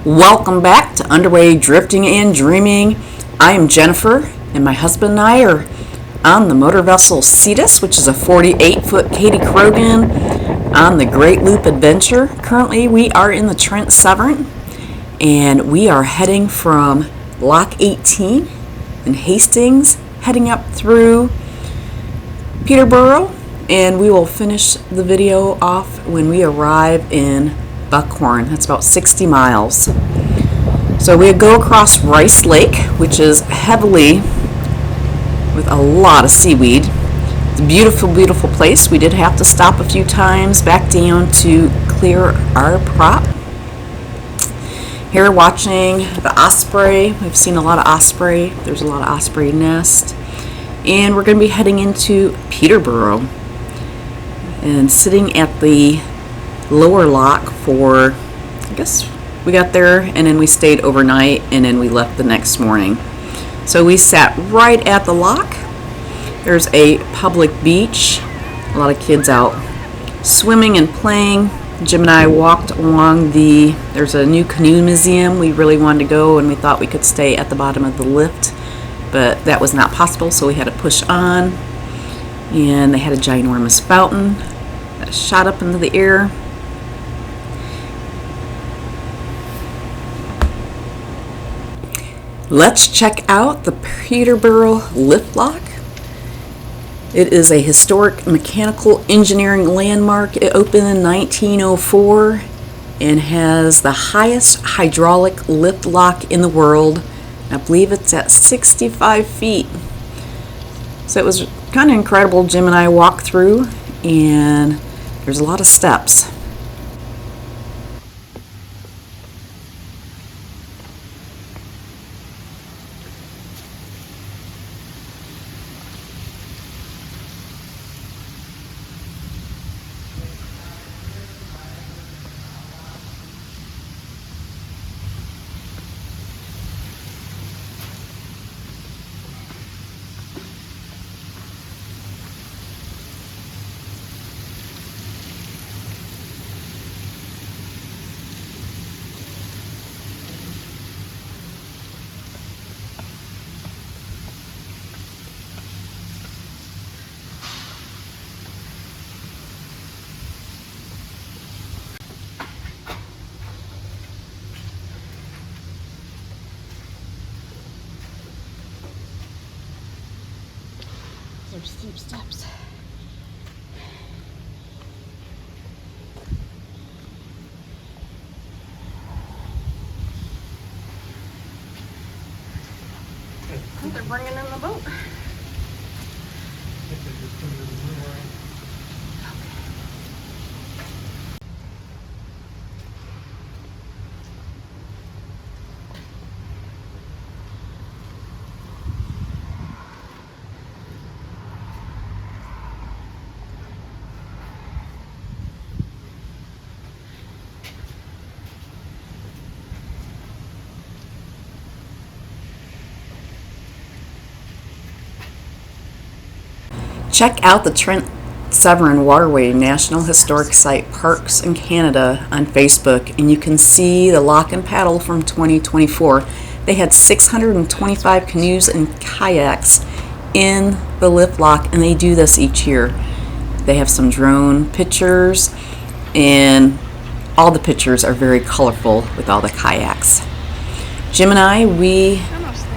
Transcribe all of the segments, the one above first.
Welcome back to Underway Drifting and Dreaming. I am Jennifer, and my husband and I are on the motor vessel Cetus, which is a 48-foot Katie Krogan on the Great Loop Adventure. Currently, we are in the Trent-Severn, and we are heading from Lock 18 in Hastings, heading up through Peterborough, and we will finish the video off when we arrive in Buckhorn. That's about 60 miles. So we go across Rice Lake, which is heavily with a lot of seaweed. It's a beautiful, beautiful place. We did have to stop a few times back down to clear our prop. Here watching the osprey. We've seen a lot of osprey. There's a lot of osprey nests. And we're going to be heading into Peterborough and sitting at the lower lock for, I guess we got there and then we stayed overnight and then we left the next morning. So we sat right at the lock. There's a public beach, a lot of kids out swimming and playing. Jim and I walked along there's a new canoe museum. We really wanted to go and we thought we could stay at the bottom of the lift, but that was not possible, so we had to push on. And they had a ginormous fountain that shot up into the air. Let's check out the Peterborough lift lock. It is a historic mechanical engineering landmark. It opened in 1904 and has the highest hydraulic lift lock in the world. I believe it's at 65 feet. So it was kind of incredible. Jim and I walked through, and there's a lot of steps. There's steep steps. I think they're bringing in the boat. Check out the Trent-Severn Waterway National Historic Site Parks in Canada on Facebook, and you can see the lock and paddle from 2024. They had 625 canoes and kayaks in the lift lock, and they do this each year. They have some drone pictures, and all the pictures are very colorful with all the kayaks. Jim and I, we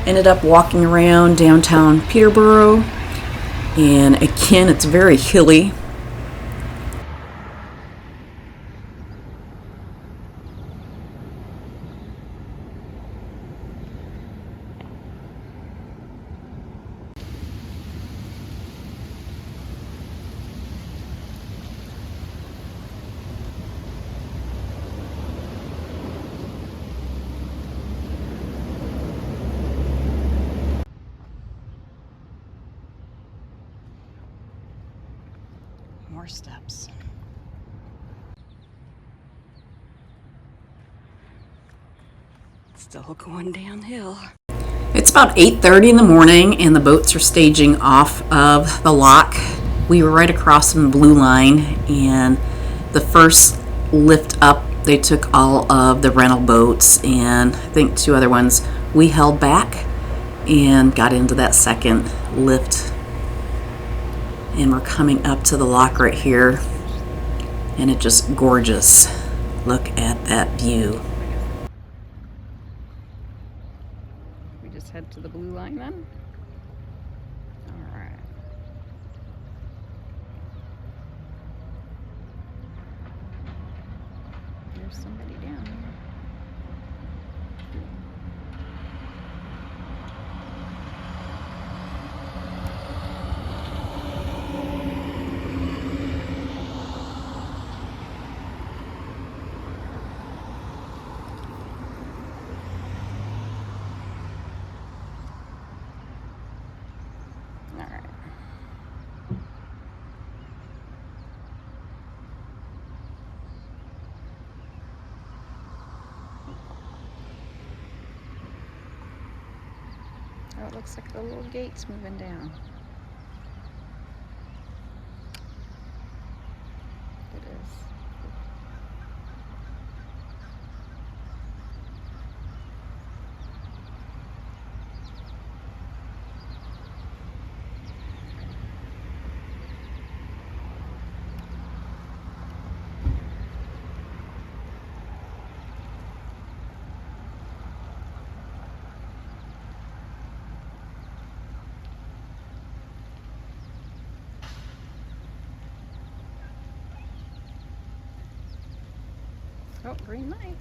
ended up walking around downtown Peterborough. And again, it's very hilly. More steps. Still going downhill. It's about 8:30 in the morning and the boats are staging off of the lock. We were right across from the blue line, and the first lift up They took all of the rental boats, and I think 2 other ones. We held back and got into that second lift. And we're coming up to the lock right here, and it's just gorgeous. Look at that view. We just head to the blue line then? Alright. There's somebody down here. Alright. Oh, it looks like the little gate's moving down. It is. Oh, green light.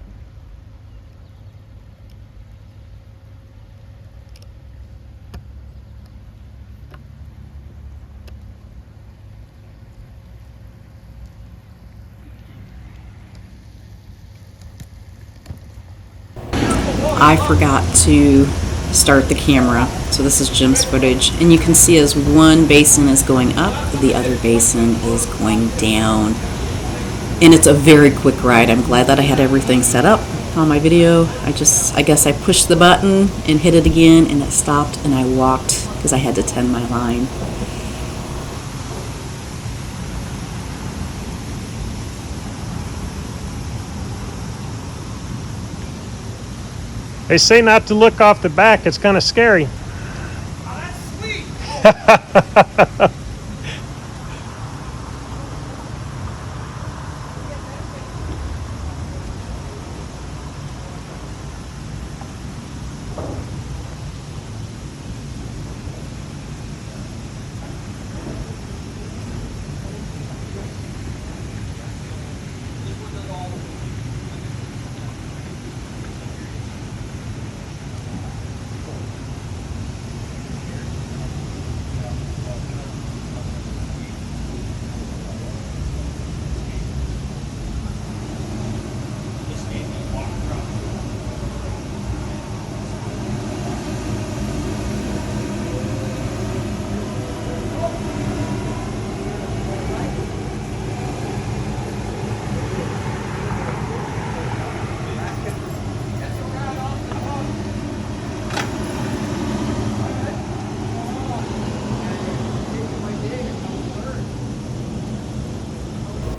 I forgot to start the camera, so this is Jim's footage, and you can see as one basin is going up, the other basin is going down. And it's a very quick ride. I'm glad that I had everything set up on my video. I guess I pushed the button and hit it again, and it stopped, and I walked because I had to tend my line. They say not to look off the back. It's kind of scary. Oh, that's sweet.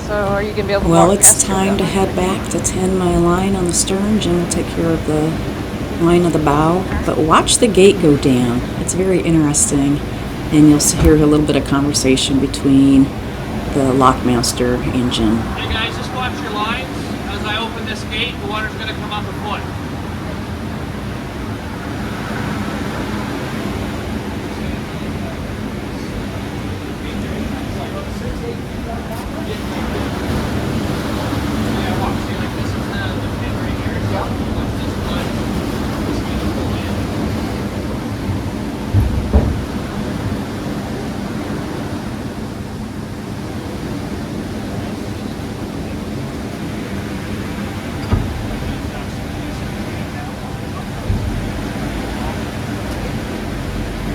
So are you going to be able to Well, walk it's past time to head back to tend my line on the stern. Jim will take care of the line of the bow. But watch the gate go down. It's very interesting. And you'll hear a little bit of conversation between the lockmaster and Jim. Hey guys, just watch your lines. As I open this gate, the water's going to come up a foot. Yeah, watch. See, like this is the pin right here. So watch this foot. It's going to pull in.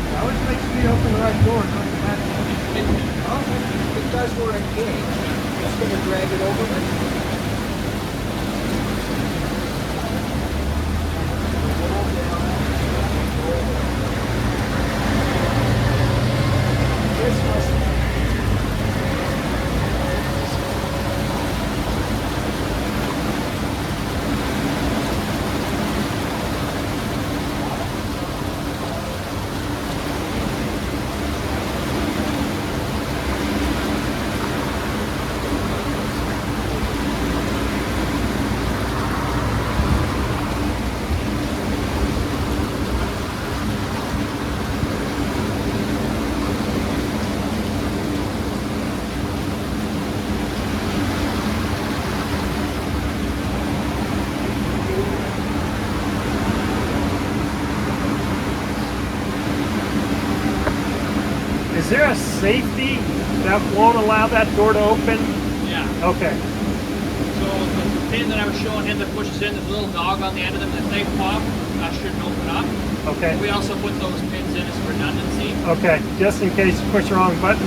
I always make sure you open the right door, not the back door. Because we're engaged, it's going to drag it over. there a safety that won't allow that door to open? Yeah. Okay. So the pin that I was showing him that pushes in, there's a little dog on the end of them. If they pop, that shouldn't open up. Okay. We also put those pins in as redundancy. Okay, just in case you push the wrong button.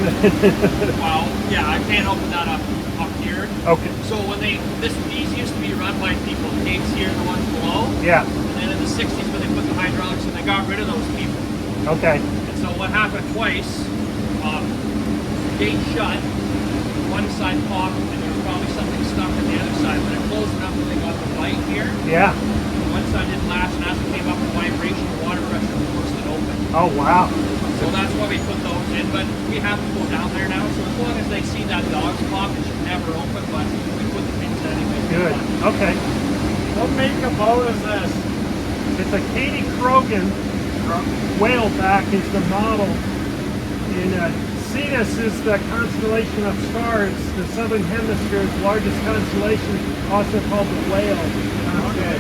Well, yeah, I can't open that up here. Okay. So when these used to be run by people, the gates here, the ones below. Yeah. And then in the 60s when they put the hydraulics in, they got rid of those people. Okay. And so what happened twice, the gate shut, one side popped, and there was probably something stuck on the other side. When it closed enough that they got the light here, Yeah. one side didn't latch, and as it came up with vibration, the water pressure forced it open. Oh, wow. So that's why we put those in, but we have to go down there now, so as long as they see that dog's pop, it should never open, but we put the pins in anyway. Good. Okay. What make a boat is this? It's a Katie Krogan whaleback is the model. And Cetus is the constellation of stars, the southern hemisphere's largest constellation, also called the whale. Okay.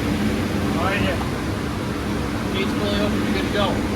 All right, yeah. Gate's fully open, you're good to go.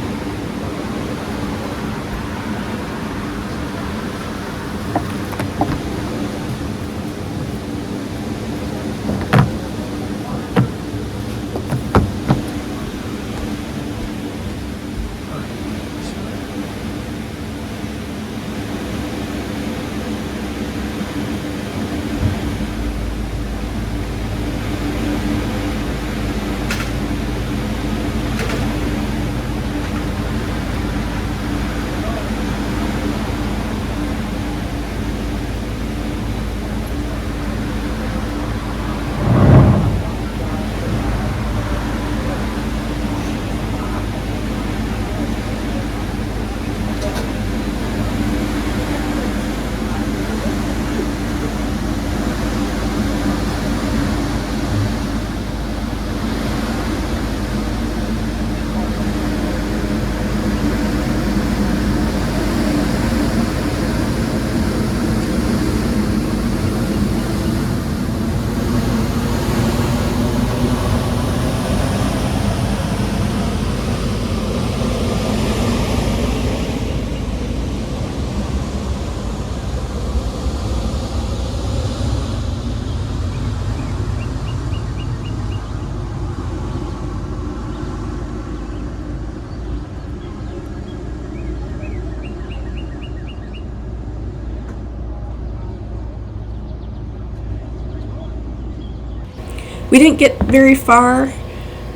We didn't get very far.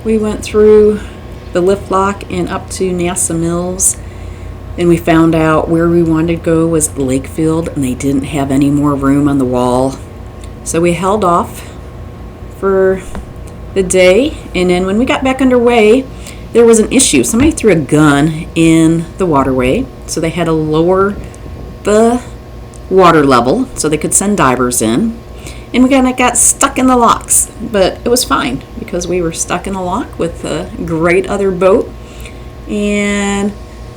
We went through the lift lock and up to Nassau Mills, and we found out where we wanted to go was Lakefield, and they didn't have any more room on the wall. So we held off for the day, and then when we got back underway, there was an issue. Somebody threw a gun in the waterway, so they had to lower the water level so they could send divers in. And we kind of got stuck in the locks, but it was fine because we were stuck in the lock with a great other boat. And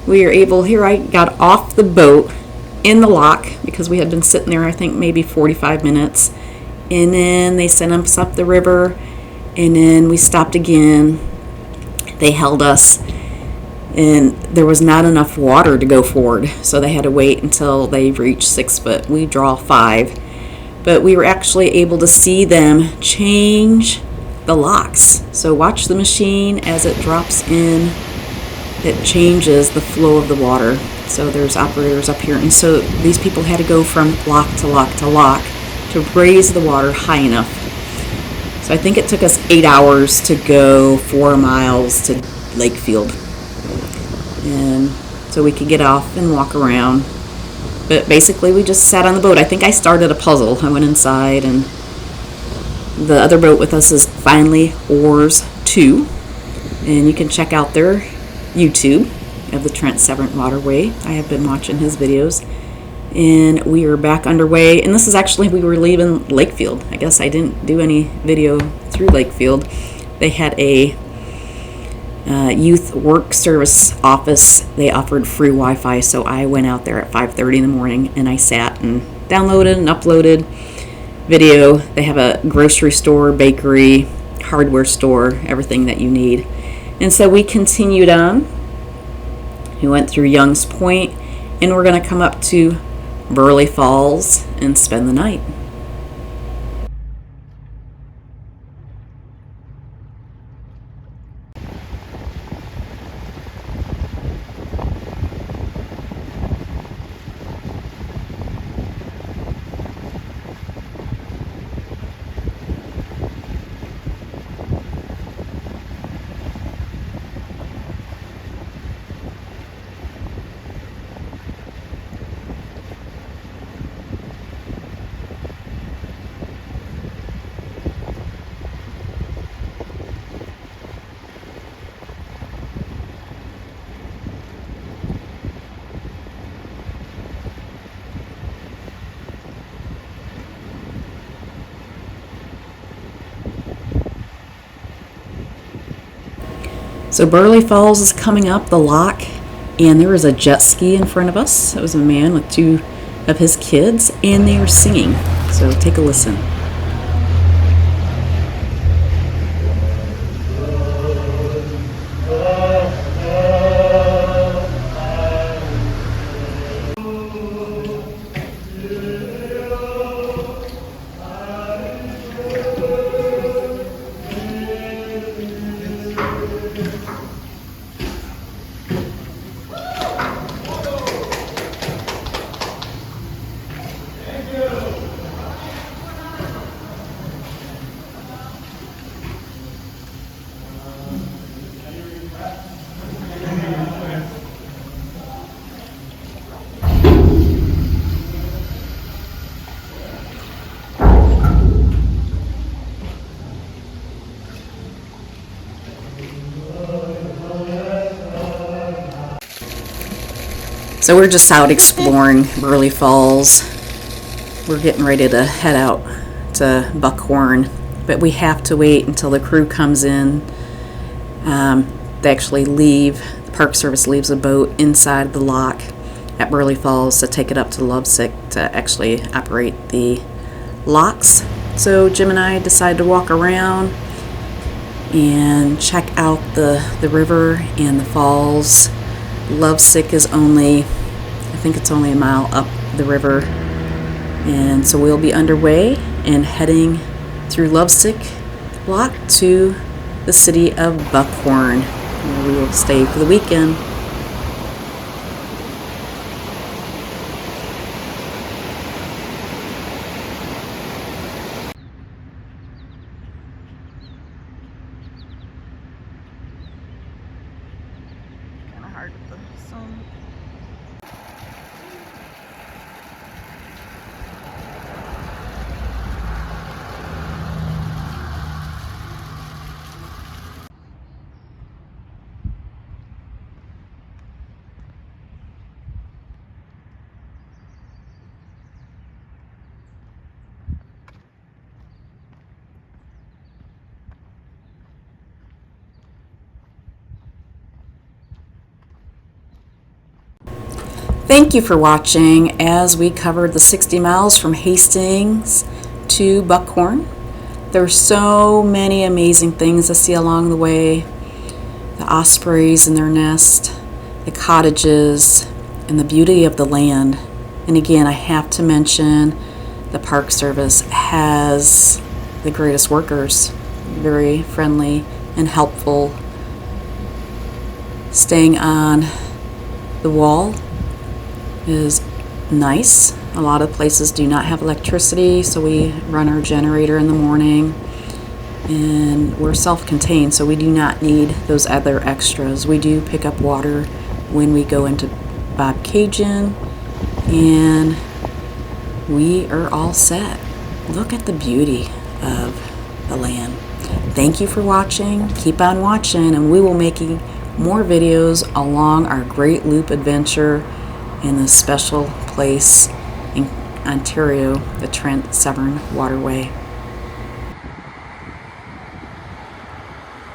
we were able, here I got off the boat in the lock because we had been sitting there, I think maybe 45 minutes. And then they sent us up the river, and then we stopped again. They held us, and there was not enough water to go forward, so they had to wait until they reached 6 foot. We draw 5. But we were actually able to see them change the locks. So watch the machine as it drops in. It changes the flow of the water. So there's operators up here. And so these people had to go from lock to lock to lock to raise the water high enough. So I think it took us 8 hours to go 4 miles to Lakefield. And so we could get off and walk around. But basically, we just sat on the boat. I think I started a puzzle. I went inside, and the other boat with us is Finally Oars 2. And you can check out their YouTube of the Trent-Severn Waterway. I have been watching his videos. And we are back underway. And this is actually, we were leaving Lakefield. I guess I didn't do any video through Lakefield. They had a youth work service office. They offered free Wi-Fi, so I went out there at 5:30 in the morning and I sat and downloaded and uploaded video. They have a grocery store, bakery, hardware store, everything that you need. And so we continued on. We went through Young's Point, and we're going to come up to Burleigh Falls and spend the night. So Burleigh Falls is coming up the lock, and there was a jet ski in front of us. It was a man with 2 of his kids, and they were singing. So take a listen. So we're just out exploring Burleigh Falls. We're getting ready to head out to Buckhorn, but we have to wait until the crew comes in. They actually leave, the Park Service leaves a boat inside the lock at Burleigh Falls to take it up to Lovesick to actually operate the locks. So Jim and I decided to walk around and check out the river and the falls. Lovesick is only, I think it's only a mile up the river, and so we'll be underway and heading through Lovesick Lock to the city of Buckhorn, where we will stay for the weekend. Kind of hard with the sun. Thank you for watching as we covered the 60 miles from Hastings to Buckhorn. There are so many amazing things to see along the way. The ospreys in their nest, the cottages, and the beauty of the land. And again, I have to mention the Park Service has the greatest workers, very friendly and helpful. Staying on the wall is nice. A lot of places do not have electricity, so we run our generator in the morning, and we're self-contained, so we do not need those other extras. We do pick up water when we go into Bob Cajun, and we are all set. Look at the beauty of the land. Thank you for watching. Keep on watching, and we will be making more videos along our Great Loop adventure in this special place in Ontario, the Trent-Severn Waterway.